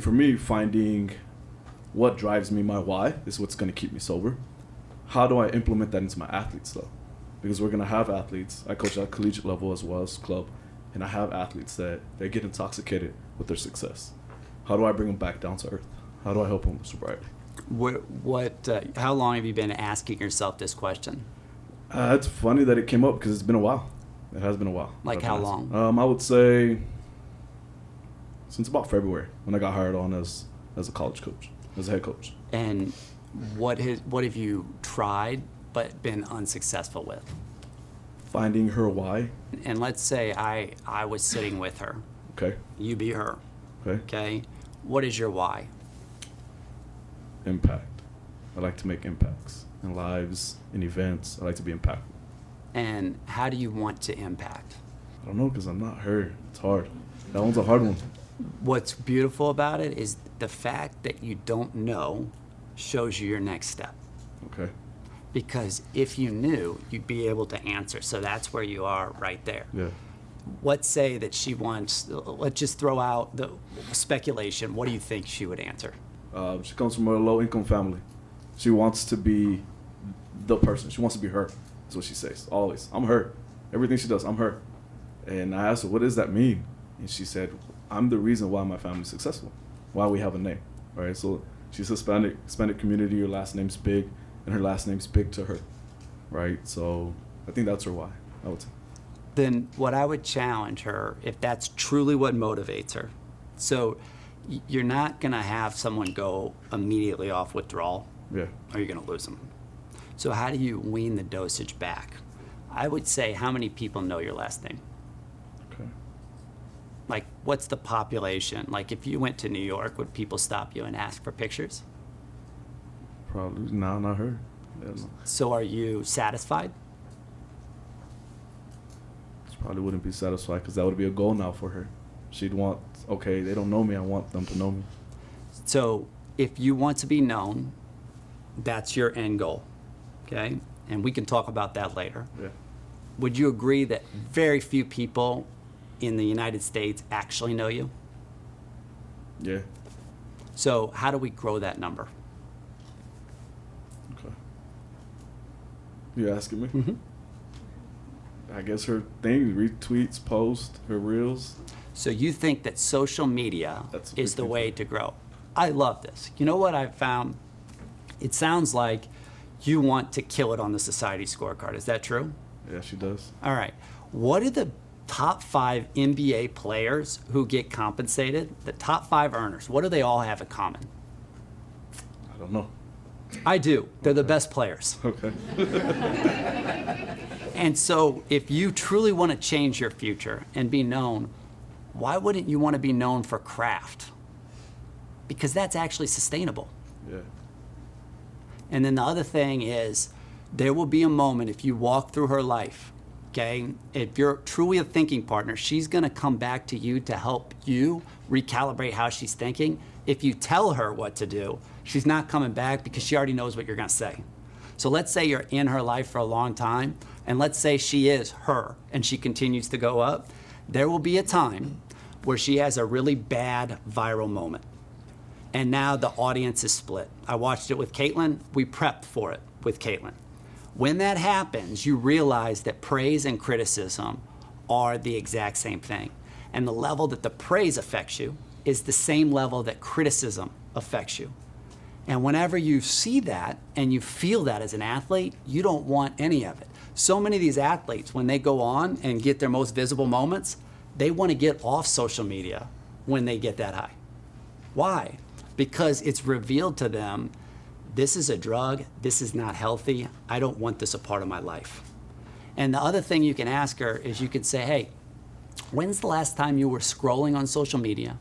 For me, finding what drives me, my why, is what's going to keep me sober. How do I implement that into my athletes, though? Because we're going to have athletes. I coach at collegiate level as well as club, and I have athletes that they get intoxicated with their success. How do I bring them back down to earth? How do I help them with sobriety? How long have you been asking yourself this question? It's funny that it came up because it's been a while. It has been a while. Like how long? I would say since about February, when I got hired on as a college coach, as a head coach. And what have you tried but been unsuccessful with? Finding her why. And let's say I was sitting with her. Okay. You be her. Okay. Okay. What is your why? Impact. I like to make impacts in lives, in events. I like to be impactful. And how do you want to impact? I don't know, because I'm not her. It's hard. That one's a hard one. What's beautiful about it is the fact that you don't know shows you your next step. Okay. Because if you knew, you'd be able to answer. So that's where you are right there. Yeah. Let's say that she wants, let's just throw out the speculation. What do you think she would answer? She comes from a low-income family. She wants to be the person. She wants to be her. That's what she says, always. I'm her. Everything she does, I'm her. And I asked her, what does that mean? And she said, I'm the reason why my family's successful, why we have a name, right? So she's Hispanic community, her last name's big, and her last name's big to her, right? So I think that's her why, I would say. Then what I would challenge her, if that's truly what motivates her, so you're not going to have someone go immediately off withdrawal, Yeah. or you're going to lose them. So how do you wean the dosage back? I would say, how many people know your last name? Okay. Like, what's the population? Like, if you went to New York, would people stop you and ask for pictures? Probably, no, not her. Yeah, no. So are you satisfied? She probably wouldn't be satisfied because that would be a goal now for her. She'd want, okay, they don't know me, I want them to know me. So if you want to be known, that's your end goal, okay? And we can talk about that later. Yeah. Would you agree that very few people in the United States actually know you? Yeah. So how do we grow that number? Okay. You asking me? Mm-hmm. I guess her thing, retweets, posts, her reels. So you think that social media That's a is big the thing way for to grow? I love this. You know what I've found? It sounds like you want to kill it on the society scorecard. Is that true? Yeah, she does. All right. What are the top 5 NBA players who get compensated? The top 5 earners. What do they all have in common? I don't know. I do. They're the best players. Okay. And so if you truly want to change your future and be known, why wouldn't you want to be known for craft? Because that's actually sustainable. Yeah. And then the other thing is, there will be a moment if you walk through her life, okay? If you're truly a thinking partner, she's going to come back to you to help you recalibrate how she's thinking. If you tell her what to do, she's not coming back because she already knows what you're going to say. So let's say you're in her life for a long time, and let's say she is her and she continues to go up. There will be a time where she has a really bad viral moment. And now the audience is split. I watched it with Caitlin. We prepped for it with Caitlin. When that happens, you realize that praise and criticism are the exact same thing. And the level that the praise affects you is the same level that criticism affects you. And whenever you see that and you feel that as an athlete, you don't want any of it. So many of these athletes, when they go on and get their most visible moments, they want to get off social media when they get that high. Why? Because it's revealed to them, this is a drug, this is not healthy, I don't want this a part of my life. And the other thing you can ask her is you can say, hey, when's the last time you were scrolling on social media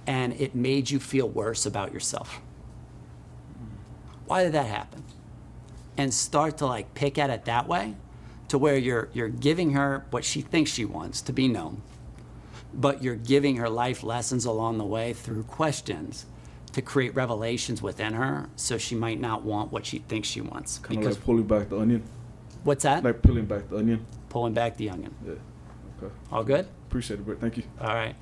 and it made you feel worse about yourself? Why did that happen? And start to like pick at it that way, to where you're giving her what she thinks she wants, to be known, but you're giving her life lessons along the way through questions to create revelations within her, so she might not want what she thinks she wants. Kind of like pulling back the onion. What's that? Like peeling back the onion. Pulling back the onion. Yeah. Okay. All good? Appreciate it, Brett. Thank you. All right.